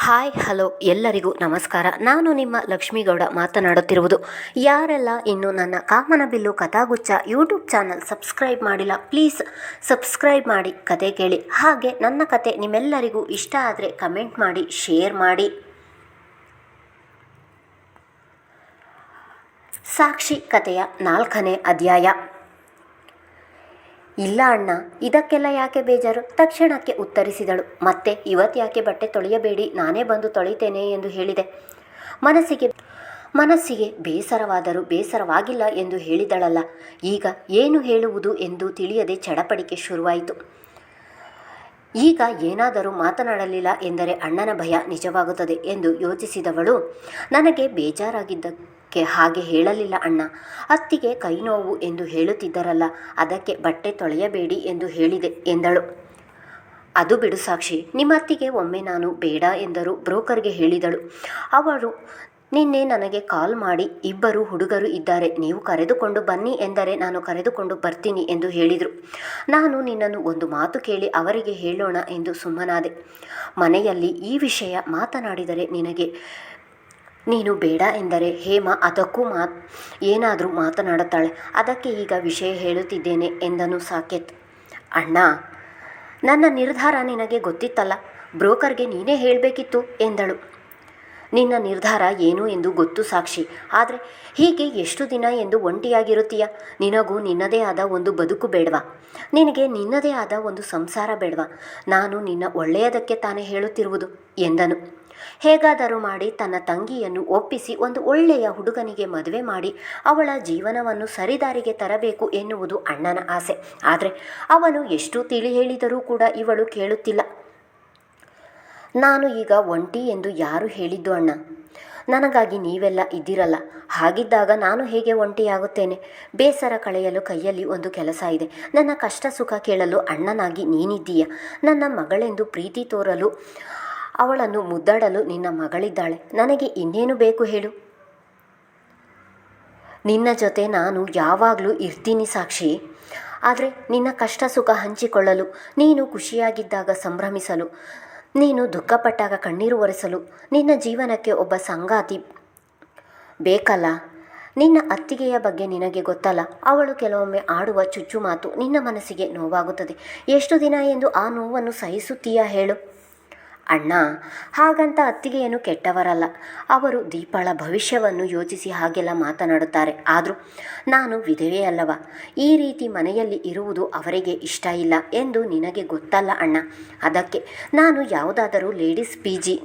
Hi hello ಎಲ್ಲರಿಗೂ ನಮಸ್ಕಾರ. ನಾನು ನಿಮ್ಮ ಲಕ್ಷ್ಮೀಗೌಡ ಮಾತನಾಡುತ್ತಿರುವುದು. ಯಾರೆಲ್ಲ ಇನ್ನು ನನ್ನ ಕಾಮನಬಿಲ್ಲು ಕಥಾಗುಚ್ಛ ಯೂಟ್ಯೂಬ್ ಚಾನಲ್ ಸಬ್ಸ್ಕ್ರೈಬ್ ಮಾಡಿಲ್ಲ, ಪ್ಲೀಸ್ ಸಬ್ಸ್ಕ್ರೈಬ್ ಮಾಡಿ, ಕತೆ ಕೇಳಿ. ಹಾಗೆ ನನ್ನ ಕತೆ ನಿಮ್ಮೆಲ್ಲರಿಗೂ ಇಷ್ಟ ಆದರೆ ಕಮೆಂಟ್ ಮಾಡಿ, ಶೇರ್ ಮಾಡಿ. ಸಾಕ್ಷಿ ಕಥೆಯ 4ನೇ ಅಧ್ಯಾಯ. ಇಲ್ಲ ಅಣ್ಣ, ಇದಕ್ಕೆಲ್ಲ ಯಾಕೆ ಬೇಜಾರು? ತಕ್ಷಣಕ್ಕೆ ಉತ್ತರಿಸಿದಳು. ಮತ್ತೆ ಇವತ್ತ್ಯಾಕೆ ಬಟ್ಟೆ ತೊಳೆಯಬೇಡಿ, ನಾನೇ ಬಂದು ತೊಳಿತೇನೆ ಎಂದು ಹೇಳಿದೆ. ಮನಸ್ಸಿಗೆ ಬೇಸರವಾದರೂ ಬೇಸರವಾಗಿಲ್ಲ ಎಂದು ಹೇಳಿದಳಲ್ಲ. ಈಗ ಏನು ಹೇಳುವುದು ಎಂದು ತಿಳಿಯದೆ ಚಡಪಡಿಕೆ ಶುರುವಾಯಿತು. ಈಗ ಏನಾದರೂ ಮಾತನಾಡಲಿಲ್ಲ ಎಂದರೆ ಅಣ್ಣನ ಭಯ ನಿಜವಾಗುತ್ತದೆ ಎಂದು ಯೋಚಿಸಿದವಳು, ನನಗೆ ಬೇಜಾರಾಗಿದ್ದಕ್ಕೆ ಹಾಗೆ ಹೇಳಲಿಲ್ಲ ಅಣ್ಣ. ಅತ್ತಿಗೆ ಕೈ ನೋವು ಎಂದು ಹೇಳುತ್ತಿದ್ದರಲ್ಲ, ಅದಕ್ಕೆ ಬಟ್ಟೆ ತೊಳೆಯಬೇಡಿ ಎಂದು ಹೇಳಿದೆ ಎಂದಳು. ಅದು ಬಿಡು ಸಾಕ್ಷಿ, ನಿಮ್ಮ ಅತ್ತಿಗೆ ಒಮ್ಮೆ ನಾನು ಬೇಡ ಎಂದರು ಬ್ರೋಕರ್ಗೆ ಹೇಳಿದಳು. ಅವರು ನಿನ್ನೆ ನನಗೆ ಕಾಲ್ ಮಾಡಿ, ಇಬ್ಬರು ಹುಡುಗರು ಇದ್ದಾರೆ, ನೀವು ಕರೆದುಕೊಂಡು ಬನ್ನಿ ಎಂದರೆ ನಾನು ಕರೆದುಕೊಂಡು ಬರ್ತೀನಿ ಎಂದು ಹೇಳಿದರು. ನಾನು ನಿನ್ನನ್ನು ಒಂದು ಮಾತು ಕೇಳಿ ಅವರಿಗೆ ಹೇಳೋಣ ಎಂದು ಸುಮ್ಮನಾದೆ. ಮನೆಯಲ್ಲಿ ಈ ವಿಷಯ ಮಾತನಾಡಿದರೆ ನೀನು ಬೇಡ ಎಂದರೆ ಹೇಮಾ ಅದಕ್ಕೂ ಏನಾದರೂ ಮಾತನಾಡುತ್ತಾಳೆ. ಅದಕ್ಕೆ ಈಗ ವಿಷಯ ಹೇಳುತ್ತಿದ್ದೇನೆ ಎಂದನು ಸಾಕೇತ್. ಅಣ್ಣ, ನನ್ನ ನಿರ್ಧಾರ ನಿನಗೆ ಗೊತ್ತಿತ್ತಲ್ಲ, ಬ್ರೋಕರ್ಗೆ ನೀನೇ ಹೇಳಬೇಕಿತ್ತು ಎಂದಳು. ನಿನ್ನ ನಿರ್ಧಾರ ಏನು ಎಂದು ಗೊತ್ತು ಸಾಕ್ಷಿ, ಆದರೆ ಹೀಗೆ ಎಷ್ಟು ದಿನ ಎಂದು ಒಂಟಿಯಾಗಿರುತ್ತೀಯ? ನಿನಗೂ ನಿನ್ನದೇ ಆದ ಒಂದು ಬದುಕು ಬೇಡವಾ? ನಿನಗೆ ನಿನ್ನದೇ ಆದ ಒಂದು ಸಂಸಾರ ಬೇಡವಾ? ನಾನು ನಿನ್ನ ಒಳ್ಳೆಯದಕ್ಕೆ ತಾನೇ ಹೇಳುತ್ತಿರುವುದು ಎಂದನು. ಹೇಗಾದರೂ ಮಾಡಿ ತನ್ನ ತಂಗಿಯನ್ನು ಒಪ್ಪಿಸಿ ಒಂದು ಒಳ್ಳೆಯ ಹುಡುಗನಿಗೆ ಮದುವೆ ಮಾಡಿ ಅವಳ ಜೀವನವನ್ನು ಸರಿದಾರಿಗೆ ತರಬೇಕು ಎನ್ನುವುದು ಅಣ್ಣನ ಆಸೆ. ಆದರೆ ಅವನು ಎಷ್ಟು ತಿಳಿ ಹೇಳಿದರೂ ಕೂಡ ಇವಳು ಕೇಳುತ್ತಿಲ್ಲ. ನಾನು ಈಗ ಒಂಟಿ ಎಂದು ಯಾರು ಹೇಳಿದ್ದು ಅಣ್ಣ? ನನಗಾಗಿ ನೀವೆಲ್ಲ ಇದ್ದಿರಲ್ಲ. ಹಾಗಿದ್ದಾಗ ನಾನು ಹೇಗೆ ಒಂಟಿಯಾಗುತ್ತೇನೆ? ಬೇಸರ ಕಳೆಯಲು ಕೈಯಲ್ಲಿ ಒಂದು ಕೆಲಸ ಇದೆ. ನನ್ನ ಕಷ್ಟ ಸುಖ ಕೇಳಲು ಅಣ್ಣನಾಗಿ ನೀನಿದ್ದೀಯ. ನನ್ನ ಮಗಳೆಂದು ಪ್ರೀತಿ ತೋರಲು, ಅವಳನ್ನು ಮುದ್ದಾಡಲು ನಿನ್ನ ಮಗಳಿದ್ದಾಳೆ. ನನಗೆ ಇನ್ನೇನು ಬೇಕು ಹೇಳು? ನಿನ್ನ ಜೊತೆ ನಾನು ಯಾವಾಗಲೂ ಇರ್ತೀನಿ ಸಾಕ್ಷಿ. ಆದರೆ ನಿನ್ನ ಕಷ್ಟ ಸುಖ ಹಂಚಿಕೊಳ್ಳಲು, ನೀನು ಖುಷಿಯಾಗಿದ್ದಾಗ ಸಂಭ್ರಮಿಸಲು, ನೀನು ದುಃಖಪಟ್ಟಾಗ ಕಣ್ಣೀರು ಒರೆಸಲು ನಿನ್ನ ಜೀವನಕ್ಕೆ ಒಬ್ಬ ಸಂಗಾತಿ ಬೇಕಲ್ಲ. ನಿನ್ನ ಅತ್ತಿಗೆಯ ಬಗ್ಗೆ ನಿನಗೆ ಗೊತ್ತಲ್ಲ, ಅವಳು ಕೆಲವೊಮ್ಮೆ ಆಡುವ ಚುಚ್ಚು ಮಾತು ನಿನ್ನ ಮನಸ್ಸಿಗೆ ನೋವಾಗುತ್ತದೆ. ಎಷ್ಟು ದಿನ ಎಂದು ಆ ನೋವನ್ನು ಸಹಿಸುತ್ತೀಯಾ ಹೇಳು? ಅಣ್ಣ, ಹಾಗಂತ ಅತ್ತಿಗೆಯನ್ನು ಕೆಟ್ಟವರಲ್ಲ. ಅವರು ದೀಪಾಳ ಭವಿಷ್ಯವನ್ನು ಯೋಚಿಸಿ ಹಾಗೆಲ್ಲ ಮಾತನಾಡುತ್ತಾರೆ. ಆದರೂ ನಾನು ವಿಧವೆಯಲ್ಲವ. ಈ ರೀತಿ ಮನೆಯಲ್ಲಿ ಇರುವುದು ಅವರಿಗೆ ಇಷ್ಟ ಇಲ್ಲ ಎಂದು ನಿನಗೆ ಗೊತ್ತಲ್ಲ ಅಣ್ಣ. ಅದಕ್ಕೆ ನಾನು ಯಾವುದಾದರೂ ಲೇಡೀಸ್ PG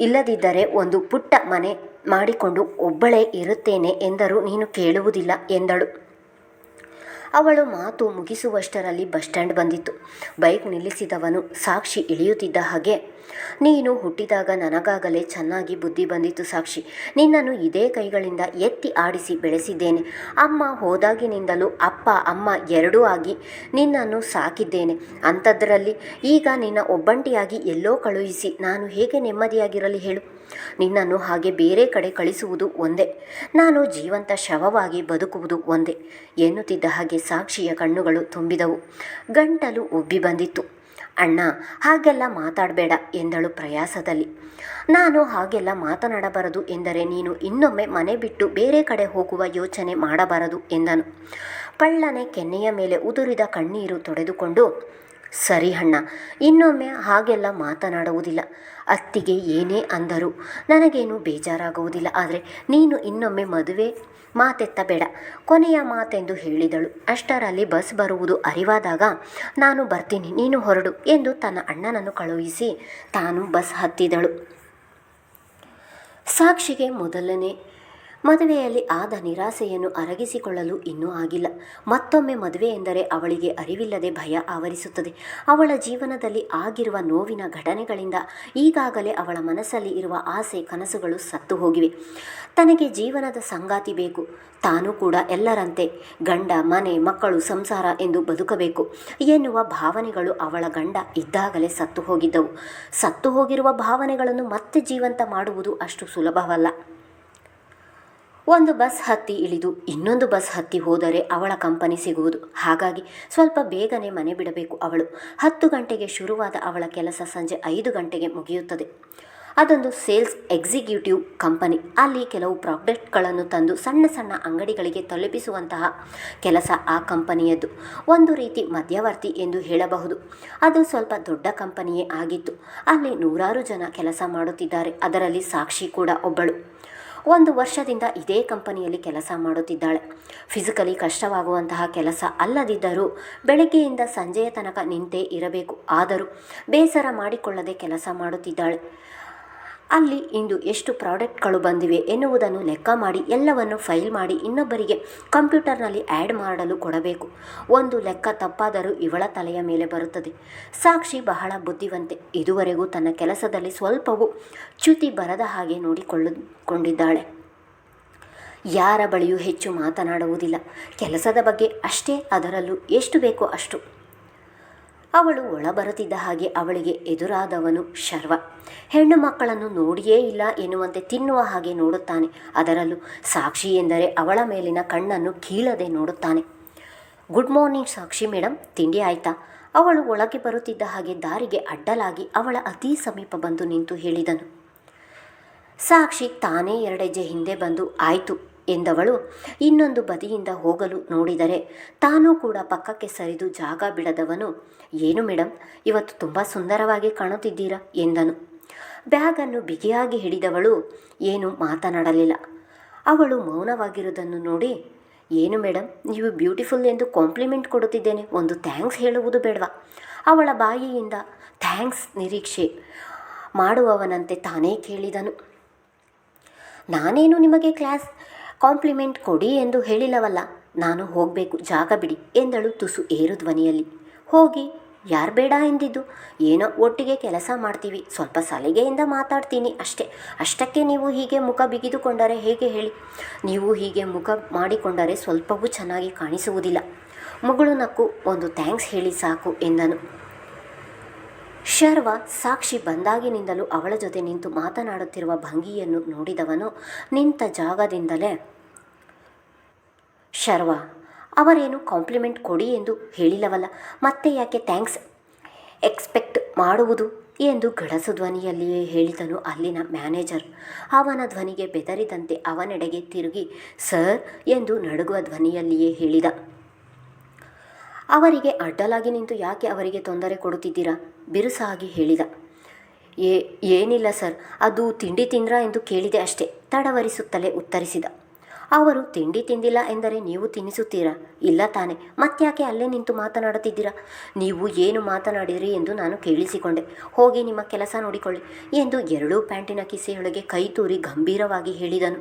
ಇಲ್ಲದಿದ್ದರೆ ಒಂದು ಪುಟ್ಟ ಮನೆ ಮಾಡಿಕೊಂಡು ಒಬ್ಬಳೇ ಇರುತ್ತೇನೆ ಎಂದರೂ ನೀನು ಕೇಳುವುದಿಲ್ಲ ಎಂದಳು. ಅವಳು ಮಾತು ಮುಗಿಸುವಷ್ಟರಲ್ಲಿ ಬಸ್ ಸ್ಟ್ಯಾಂಡ್ ಬಂದಿತ್ತು. ಬೈಕ್ ನಿಲ್ಲಿಸಿದವನು ಸಾಕ್ಷಿ ಇಳಿಯುತ್ತಿದ್ದ ಹಾಗೆ, ನೀನು ಹುಟ್ಟಿದಾಗ ನನಗಾಗಲೇ ಚೆನ್ನಾಗಿ ಬುದ್ಧಿ ಬಂದಿತ್ತು ಸಾಕ್ಷಿ. ನಿನ್ನನ್ನು ಇದೇ ಕೈಗಳಿಂದ ಎತ್ತಿ ಆಡಿಸಿ ಬೆಳೆಸಿದ್ದೇನೆ. ಅಮ್ಮ ಹೋದಾಗಿನಿಂದಲೂ ಅಪ್ಪ ಅಮ್ಮ ಎರಡೂ ಆಗಿ ನಿನ್ನನ್ನು ಸಾಕಿದ್ದೇನೆ. ಅಂಥದ್ರಲ್ಲಿ ಈಗ ನಿನ್ನ ಒಬ್ಬಂಟಿಯಾಗಿ ಎಲ್ಲೋ ಕಳುಹಿಸಿ ನಾನು ಹೇಗೆ ನೆಮ್ಮದಿಯಾಗಿರಲಿ ಹೇಳು? ನಿನ್ನನ್ನು ಹಾಗೆ ಬೇರೆ ಕಡೆ ಕಳಿಸುವುದು ಒಂದೇ, ನಾನು ಜೀವಂತ ಶವವಾಗಿ ಬದುಕುವುದು ಒಂದೇ ಎನ್ನುತ್ತಿದ್ದ ಹಾಗೆ ಸಾಕ್ಷಿಯ ಕಣ್ಣುಗಳು ತುಂಬಿದವು. ಗಂಟಲು ಉಬ್ಬಿ ಬಂದಿತ್ತು. ಅಣ್ಣ, ಹಾಗೆಲ್ಲ ಮಾತಾಡಬೇಡ ಎಂದಳು ಪ್ರಯಾಸದಲ್ಲಿ. ನಾನು ಹಾಗೆಲ್ಲ ಮಾತನಾಡಬಾರದು ಎಂದರೆ ನೀನು ಇನ್ನೊಮ್ಮೆ ಮನೆ ಬಿಟ್ಟು ಬೇರೆ ಕಡೆ ಹೋಗುವ ಯೋಚನೆ ಮಾಡಬಾರದು ಎಂದನು. ಪಳ್ಳನೆ ಕೆನ್ನೆಯ ಮೇಲೆ ಉದುರಿದ ಕಣ್ಣೀರು ತೊಡೆದುಕೊಂಡು, ಸರಿ ಅಣ್ಣ, ಇನ್ನೊಮ್ಮೆ ಹಾಗೆಲ್ಲ ಮಾತನಾಡುವುದಿಲ್ಲ. ಅತ್ತಿಗೆ ಏನೇ ಅಂದರೂ ನನಗೇನು ಬೇಜಾರಾಗುವುದಿಲ್ಲ. ಆದರೆ ನೀನು ಇನ್ನೊಮ್ಮೆ ಮದುವೆ ಮಾತೆತ್ತಬೇಡ, ಕೊನೆಯ ಮಾತೆಂದು ಹೇಳಿದಳು. ಅಷ್ಟರಲ್ಲಿ ಬಸ್ ಬರುವುದು ಅರಿವಾದಾಗ, ನಾನು ಬರ್ತೀನಿ, ನೀನು ಹೊರಡು ಎಂದು ತನ್ನ ಅಣ್ಣನನ್ನು ಕಳುಹಿಸಿ ತಾನು ಬಸ್ ಹತ್ತಿದಳು. ಸಾಕ್ಷಿಗೆ ಮೊದಲನೇ ಮದುವೆಯಲ್ಲಿ ಆದ ನಿರಾಸೆಯನ್ನು ಅರಗಿಸಿಕೊಳ್ಳಲು ಇನ್ನೂ ಆಗಿಲ್ಲ. ಮತ್ತೊಮ್ಮೆ ಮದುವೆ ಎಂದರೆ ಅವಳಿಗೆ ಅರಿವಿಲ್ಲದೆ ಭಯ ಆವರಿಸುತ್ತದೆ. ಅವಳ ಜೀವನದಲ್ಲಿ ಆಗಿರುವ ನೋವಿನ ಘಟನೆಗಳಿಂದ ಈಗಾಗಲೇ ಅವಳ ಮನಸ್ಸಲ್ಲಿ ಇರುವ ಆಸೆ ಕನಸುಗಳು ಸತ್ತು ಹೋಗಿವೆ. ತನಗೆ ಜೀವನದ ಸಂಗಾತಿ ಬೇಕು, ತಾನೂ ಕೂಡ ಎಲ್ಲರಂತೆ ಗಂಡ ಮನೆ ಮಕ್ಕಳು ಸಂಸಾರ ಎಂದು ಬದುಕಬೇಕು ಎನ್ನುವ ಭಾವನೆಗಳು ಅವಳ ಗಂಡ ಇದ್ದಾಗಲೇ ಸತ್ತು ಹೋಗಿದ್ದವು. ಸತ್ತು ಹೋಗಿರುವ ಭಾವನೆಗಳನ್ನು ಮತ್ತೆ ಜೀವಂತ ಮಾಡುವುದು ಅಷ್ಟು ಸುಲಭವಲ್ಲ. ಒಂದು ಬಸ್ ಹತ್ತಿ ಇಳಿದು ಇನ್ನೊಂದು ಬಸ್ ಹತ್ತಿ ಹೋದರೆ ಅವಳ ಕಂಪನಿ ಸಿಗುವುದು. ಹಾಗಾಗಿ ಸ್ವಲ್ಪ ಬೇಗನೆ ಮನೆ ಬಿಡಬೇಕು ಅವಳು. 10 ಗಂಟೆಗೆ ಶುರುವಾದ ಅವಳ ಕೆಲಸ ಸಂಜೆ 5 ಗಂಟೆಗೆ ಮುಗಿಯುತ್ತದೆ. ಅದೊಂದು ಸೇಲ್ಸ್ ಎಕ್ಸಿಕ್ಯೂಟಿವ್ ಕಂಪನಿ. ಅಲ್ಲಿ ಕೆಲವು ಪ್ರಾಡಕ್ಟ್ಗಳನ್ನು ತಂದು ಸಣ್ಣ ಸಣ್ಣ ಅಂಗಡಿಗಳಿಗೆ ತಲುಪಿಸುವಂತಹ ಕೆಲಸ ಆ ಕಂಪನಿಯದ್ದು. ಒಂದು ರೀತಿ ಮಧ್ಯವರ್ತಿ ಎಂದು ಹೇಳಬಹುದು. ಅದು ಸ್ವಲ್ಪ ದೊಡ್ಡ ಕಂಪನಿಯೇ ಆಗಿತ್ತು. ಅಲ್ಲಿ 100 ಜನ ಕೆಲಸ ಮಾಡುತ್ತಿದ್ದಾರೆ. ಅದರಲ್ಲಿ ಸಾಕ್ಷಿ ಕೂಡ ಒಬ್ಬಳು. 1 ವರ್ಷದಿಂದ ಇದೇ ಕಂಪನಿಯಲ್ಲಿ ಕೆಲಸ ಮಾಡುತ್ತಿದ್ದಾಳೆ. ಫಿಸಿಕಲಿ ಕಷ್ಟವಾಗುವಂತಹ ಕೆಲಸ ಅಲ್ಲದಿದ್ದರೂ ಬೆಳಗ್ಗೆಯಿಂದ ಸಂಜೆಯ ತನಕ ನಿಂತೇ ಇರಬೇಕು. ಆದರೂ ಬೇಸರ ಮಾಡಿಕೊಳ್ಳದೆ ಕೆಲಸ ಮಾಡುತ್ತಿದ್ದಾಳೆ. ಅಲ್ಲಿ ಇಂದು ಎಷ್ಟು ಪ್ರಾಡಕ್ಟ್ಗಳು ಬಂದಿವೆ ಎನ್ನುವುದನ್ನು ಲೆಕ್ಕ ಮಾಡಿ ಎಲ್ಲವನ್ನು ಫೈಲ್ ಮಾಡಿ ಇನ್ನೊಬ್ಬರಿಗೆ ಕಂಪ್ಯೂಟರ್ನಲ್ಲಿ ಆ್ಯಡ್ ಮಾಡಲು ಕೊಡಬೇಕು. ಒಂದು ಲೆಕ್ಕ ತಪ್ಪಾದರೂ ಇವಳ ತಲೆಯ ಮೇಲೆ ಬರುತ್ತದೆ. ಸಾಕ್ಷಿ ಬಹಳ ಬುದ್ಧಿವಂತೆ. ಇದುವರೆಗೂ ತನ್ನ ಕೆಲಸದಲ್ಲಿ ಸ್ವಲ್ಪವೂ ಚ್ಯುತಿ ಬರದ ಹಾಗೆ ನೋಡಿಕೊಂಡಿದ್ದಾಳೆ. ಯಾರ ಬಳಿಯೂ ಹೆಚ್ಚು ಮಾತನಾಡುವುದಿಲ್ಲ. ಕೆಲಸದ ಬಗ್ಗೆ ಅಷ್ಟೇ, ಅದರಲ್ಲೂ ಎಷ್ಟು ಬೇಕೋ ಅಷ್ಟು. ಅವಳು ಒಳಬರುತ್ತಿದ್ದ ಹಾಗೆ ಅವಳಿಗೆ ಎದುರಾದವನು ಶರ್ವ. ಹೆಣ್ಣು ಮಕ್ಕಳನ್ನು ನೋಡಿಯೇ ಇಲ್ಲ ಎನ್ನುವಂತೆ ತಿನ್ನುವ ಹಾಗೆ ನೋಡುತ್ತಾನೆ. ಅದರಲ್ಲೂ ಸಾಕ್ಷಿ ಎಂದರೆ ಅವಳ ಮೇಲಿನ ಕಣ್ಣನ್ನು ಕೀಳದೆ ನೋಡುತ್ತಾನೆ. ಗುಡ್ ಮಾರ್ನಿಂಗ್ ಸಾಕ್ಷಿ ಮೇಡಮ್, ತಿಂಡಿ ಆಯಿತಾ? ಅವಳು ಒಳಗೆ ಬರುತ್ತಿದ್ದ ಹಾಗೆ ದಾರಿಗೆ ಅಡ್ಡಲಾಗಿ ಅವಳ ಅತೀ ಸಮೀಪ ಬಂದು ನಿಂತು ಹೇಳಿದನು. ಸಾಕ್ಷಿ ತಾನೇ 2 ಹೆಜ್ಜೆ ಹಿಂದೆ ಬಂದು ಆಯಿತು ಎಂದವಳು ಇನ್ನೊಂದು ಬದಿಯಿಂದ ಹೋಗಲು ನೋಡಿದರೆ ತಾನೂ ಕೂಡ ಪಕ್ಕಕ್ಕೆ ಸರಿದು ಜಾಗ ಬಿಡದವನು, ಏನು ಮೇಡಮ್, ಇವತ್ತು ತುಂಬ ಸುಂದರವಾಗಿ ಕಾಣುತ್ತಿದ್ದೀರಾ ಎಂದನು. ಬ್ಯಾಗನ್ನು ಬಿಗಿಯಾಗಿ ಹಿಡಿದವಳು ಏನು ಮಾತನಾಡಲಿಲ್ಲ. ಅವಳು ಮೌನವಾಗಿರುವುದನ್ನು ನೋಡಿ, ಏನು ಮೇಡಮ್, ನೀವು ಬ್ಯೂಟಿಫುಲ್ ಎಂದು ಕಾಂಪ್ಲಿಮೆಂಟ್ ಕೊಡುತ್ತಿದ್ದೇನೆ, ಒಂದು ಥ್ಯಾಂಕ್ಸ್ ಹೇಳುವುದು ಬೇಡವಾ? ಅವಳ ಬಾಯಿಯಿಂದ ಥ್ಯಾಂಕ್ಸ್ ನಿರೀಕ್ಷೆ ಮಾಡುವವನಂತೆ ತಾನೇ ಕೇಳಿದನು. ನಾನೇನು ನಿಮಗೆ ಕಾಂಪ್ಲಿಮೆಂಟ್ ಕೊಡಿ ಎಂದು ಹೇಳಿಲ್ಲವಲ್ಲ, ನಾನು ಹೋಗಬೇಕು, ಜಾಗ ಬಿಡಿ ಎಂದಳು ತುಸು ಏರು ಧ್ವನಿಯಲ್ಲಿ. ಹೋಗಿ, ಯಾರು ಬೇಡ ಎಂದಿದ್ದು? ಏನೋ ಒಟ್ಟಿಗೆ ಕೆಲಸ ಮಾಡ್ತೀವಿ, ಸ್ವಲ್ಪ ಸಲಿಗೆಯಿಂದ ಮಾತಾಡ್ತೀನಿ ಅಷ್ಟೇ. ಅಷ್ಟಕ್ಕೆ ನೀವು ಹೀಗೆ ಮುಖ ಬಿಗಿದುಕೊಂಡರೆ ಹೇಗೆ ಹೇಳಿ? ನೀವು ಹೀಗೆ ಮುಖ ಮಾಡಿಕೊಂಡರೆ ಸ್ವಲ್ಪವೂ ಚೆನ್ನಾಗಿ ಕಾಣಿಸುವುದಿಲ್ಲ. ಮುಗುಳು ನಕ್ಕು ಒಂದು ಥ್ಯಾಂಕ್ಸ್ ಹೇಳಿ ಸಾಕು ಎಂದನು. ಶರ್ವ ಸಾಕ್ಷಿ ಬಂದಾಗಿನಿಂದಲೂ ಅವಳ ಜೊತೆ ನಿಂತು ಮಾತನಾಡುತ್ತಿರುವ ಭಂಗಿಯನ್ನು ನೋಡಿದವನು ನಿಂತ ಜಾಗದಿಂದಲೇ, ಶರ್ವ, ಅವರೇನು ಕಾಂಪ್ಲಿಮೆಂಟ್ ಕೊಡಿ ಎಂದು ಹೇಳಿಲ್ಲವಲ್ಲ, ಮತ್ತೆ ಯಾಕೆ ಥ್ಯಾಂಕ್ಸ್ ಎಕ್ಸ್ಪೆಕ್ಟ್ ಮಾಡುವುದು ಎಂದು ಗಡಸು ಧ್ವನಿಯಲ್ಲಿಯೇ ಹೇಳಿದನು ಅಲ್ಲಿನ ಮ್ಯಾನೇಜರ್. ಅವನ ಧ್ವನಿಗೆ ಬೆದರಿದಂತೆ ಅವನೆಡೆಗೆ ತಿರುಗಿ ಸರ್ ಎಂದು ನಡುಗುವ ಧ್ವನಿಯಲ್ಲಿಯೇ ಹೇಳಿದ. ಅವರಿಗೆ ಅಡ್ಡಲಾಗಿ ನಿಂತು ಯಾಕೆ ಅವರಿಗೆ ತೊಂದರೆ ಕೊಡುತ್ತಿದ್ದೀರಾ? ಬಿರುಸಾಗಿ ಹೇಳಿದ. ಏನಿಲ್ಲ ಸರ್, ಅದು ತಿಂಡಿ ತಿಂದ್ರಾ ಎಂದು ಕೇಳಿದೆ ಅಷ್ಟೇ, ತಡವರಿಸುತ್ತಲೇ ಉತ್ತರಿಸಿದ. ಅವರು ತಿಂಡಿ ತಿಂದಿಲ್ಲ ಎಂದರೆ ನೀವು ತಿನ್ನಿಸುತ್ತೀರಾ? ಇಲ್ಲ ತಾನೆ, ಮತ್ತ್ಯಾಕೆ ಅಲ್ಲೇ ನಿಂತು ಮಾತನಾಡುತ್ತಿದ್ದೀರಾ? ನೀವು ಏನು ಮಾತನಾಡಿದ್ರಿ ಎಂದು ನಾನು ಕೇಳಿಸಿಕೊಂಡೆ. ಹೋಗಿ ನಿಮ್ಮ ಕೆಲಸ ನೋಡಿಕೊಳ್ಳಿ ಎಂದು 2 ಪ್ಯಾಂಟಿನ ಕಿಸೆಯೊಳಗೆ ಕೈ ತೂರಿ ಗಂಭೀರವಾಗಿ ಹೇಳಿದನು.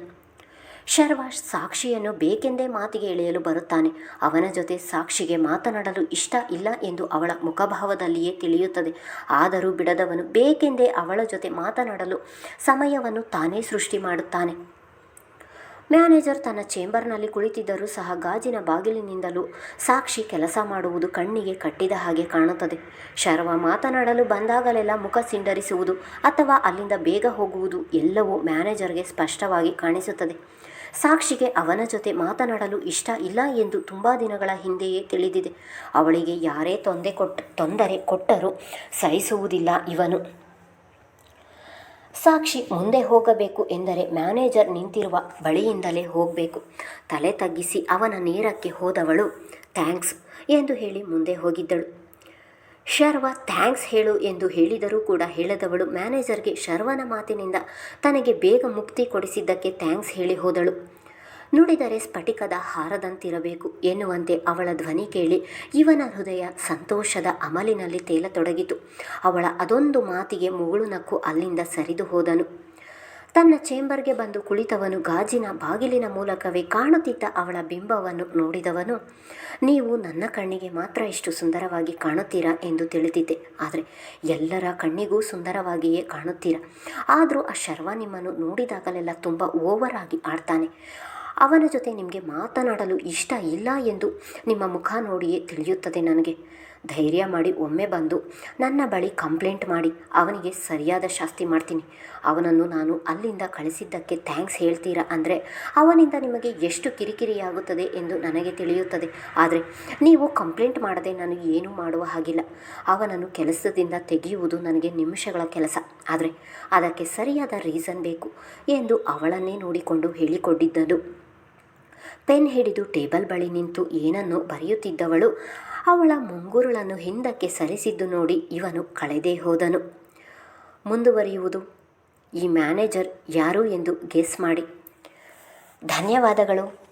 ಶರ್ವ ಸಾಕ್ಷಿಯನ್ನು ಬೇಕೆಂದೇ ಮಾತಿಗೆ ಎಳೆಯಲು ಬರುತ್ತಾನೆ. ಅವನ ಜೊತೆ ಸಾಕ್ಷಿಗೆ ಮಾತನಾಡಲು ಇಷ್ಟ ಇಲ್ಲ ಎಂದು ಅವಳ ಮುಖಭಾವದಲ್ಲಿಯೇ ತಿಳಿಯುತ್ತದೆ. ಆದರೂ ಬಿಡದವನು ಬೇಕೆಂದೇ ಅವಳ ಜೊತೆ ಮಾತನಾಡಲು ಸಮಯವನ್ನು ತಾನೇ ಸೃಷ್ಟಿ ಮಾಡುತ್ತಾನೆ. ಮ್ಯಾನೇಜರ್ ತನ್ನ ಚೇಂಬರ್ನಲ್ಲಿ ಕುಳಿತಿದ್ದರೂ ಸಹ ಗಾಜಿನ ಬಾಗಿಲಿನಿಂದಲೂ ಸಾಕ್ಷಿ ಕೆಲಸ ಮಾಡುವುದು ಕಣ್ಣಿಗೆ ಕಟ್ಟಿದ ಹಾಗೆ ಕಾಣುತ್ತದೆ. ಶರ್ವ ಮಾತನಾಡಲು ಬಂದಾಗಲೆಲ್ಲ ಮುಖ ಸಿಂಡರಿಸುವುದು ಅಥವಾ ಅಲ್ಲಿಂದ ಬೇಗ ಹೋಗುವುದು ಎಲ್ಲವೂ ಮ್ಯಾನೇಜರ್ಗೆ ಸ್ಪಷ್ಟವಾಗಿ ಕಾಣಿಸುತ್ತದೆ. ಸಾಕ್ಷಿಗೆ ಅವನ ಜೊತೆ ಮಾತನಾಡಲು ಇಷ್ಟ ಇಲ್ಲ ಎಂದು ತುಂಬ ದಿನಗಳ ಹಿಂದೆಯೇ ತಿಳಿದಿದೆ. ಅವಳಿಗೆ ಯಾರೇ ತೊಂದರೆ ಕೊಟ್ಟರೂ ಸಹಿಸುವುದಿಲ್ಲ ಇವನು. ಸಾಕ್ಷಿ ಮುಂದೆ ಹೋಗಬೇಕು ಎಂದರೆ ಮ್ಯಾನೇಜರ್ ನಿಂತಿರುವ ಬಳಿಯಿಂದಲೇ ಹೋಗಬೇಕು. ತಲೆ ತಗ್ಗಿಸಿ ಅವನ ನೇರಕ್ಕೆ ಹೋದವಳು ಥ್ಯಾಂಕ್ಸ್ ಎಂದು ಹೇಳಿ ಮುಂದೆ ಹೋಗಿದ್ದಳು. ಶರ್ವ ಥ್ಯಾಂಕ್ಸ್ ಹೇಳು ಎಂದು ಹೇಳಿದರೂ ಕೂಡ ಹೇಳದವಳು ಮ್ಯಾನೇಜರ್ಗೆ ಶರ್ವನ ಮಾತಿನಿಂದ ತನಗೆ ಬೇಗ ಮುಕ್ತಿ ಕೊಡಿಸಿದ್ದಕ್ಕೆ ಥ್ಯಾಂಕ್ಸ್ ಹೇಳಿ ಹೋದಳು. ನುಡಿದರೆ ಸ್ಫಟಿಕದ ಹಾರದಂತಿರಬೇಕು ಎನ್ನುವಂತೆ ಅವಳ ಧ್ವನಿ ಕೇಳಿ ಇವನ ಹೃದಯ ಸಂತೋಷದ ಅಮಲಿನಲ್ಲಿ ತೇಲತೊಡಗಿತು. ಅವಳ ಅದೊಂದು ಮಾತಿಗೆ ಮುಗುಳು ನಕ್ಕು ಅಲ್ಲಿಂದ ಸರಿದು ಹೋದನು. ತನ್ನ ಚೇಂಬರ್ಗೆ ಬಂದು ಕುಳಿತವನು ಗಾಜಿನ ಬಾಗಿಲಿನ ಮೂಲಕವೇ ಕಾಣುತ್ತಿದ್ದ ಅವಳ ಬಿಂಬವನ್ನು ನೋಡಿದವನು, ನೀವು ನನ್ನ ಕಣ್ಣಿಗೆ ಮಾತ್ರ ಇಷ್ಟು ಸುಂದರವಾಗಿ ಕಾಣುತ್ತೀರಾ ಎಂದು ತಿಳಿದಿದ್ದೆ, ಆದರೆ ಎಲ್ಲರ ಕಣ್ಣಿಗೂ ಸುಂದರವಾಗಿಯೇ ಕಾಣುತ್ತೀರಾ. ಆದರೂ ಆ ಶರ್ವ ನಿಮ್ಮನ್ನು ನೋಡಿದಾಗಲೆಲ್ಲ ತುಂಬ ಓವರ್ ಆಗಿ ಆಡ್ತಾನೆ. ಅವನ ಜೊತೆ ನಿಮಗೆ ಮಾತನಾಡಲು ಇಷ್ಟ ಇಲ್ಲ ಎಂದು ನಿಮ್ಮ ಮುಖ ನೋಡಿಯೇ ತಿಳಿಯುತ್ತದೆ ನನಗೆ. ಧೈರ್ಯ ಮಾಡಿ ಒಮ್ಮೆ ಬಂದು ನನ್ನ ಬಳಿ ಕಂಪ್ಲೇಂಟ್ ಮಾಡಿ ಅವನಿಗೆ ಸರಿಯಾದ ಶಾಸ್ತಿ ಮಾಡ್ತೀನಿ. ಅವನನ್ನು ನಾನು ಅಲ್ಲಿಂದ ಕಳಿಸಿದ್ದಕ್ಕೆ ಥ್ಯಾಂಕ್ಸ್ ಹೇಳ್ತೀರಾ ಅಂದರೆ ಅವನಿಂದ ನಿಮಗೆ ಎಷ್ಟು ಕಿರಿಕಿರಿಯಾಗುತ್ತದೆ ಎಂದು ನನಗೆ ತಿಳಿಯುತ್ತದೆ. ಆದರೆ ನೀವು ಕಂಪ್ಲೇಂಟ್ ಮಾಡದೆ ನಾನು ಏನೂ ಮಾಡುವ ಹಾಗಿಲ್ಲ. ಅವನನ್ನು ಕೆಲಸದಿಂದ ತೆಗೆಯುವುದು ನನಗೆ ನಿಮಿಷಗಳ ಕೆಲಸ. ಆದರೆ ಅದಕ್ಕೆ ಸರಿಯಾದ ರೀಸನ್ ಬೇಕು ಎಂದು ಅವಳನ್ನೇ ನೋಡಿಕೊಂಡು ಹೇಳಿಕೊಂಡಿದ್ದನು. ಪೆನ್ ಹಿಡಿದು ಟೇಬಲ್ ಬಳಿ ನಿಂತು ಏನನ್ನೋ ಬರೆಯುತ್ತಿದ್ದವಳು ಅವಳ ಮುಂಗುರುಳನ್ನು ಹಿಂದಕ್ಕೆ ಸರಿಸಿದ್ದು ನೋಡಿ ಇವನು ಕಳೆದೇ ಹೋದನು. ಮುಂದುವರಿಯುವುದು. ಈ ಮ್ಯಾನೇಜರ್ ಯಾರು ಎಂದು ಗೆಸ್ ಮಾಡಿ. ಧನ್ಯವಾದಗಳು.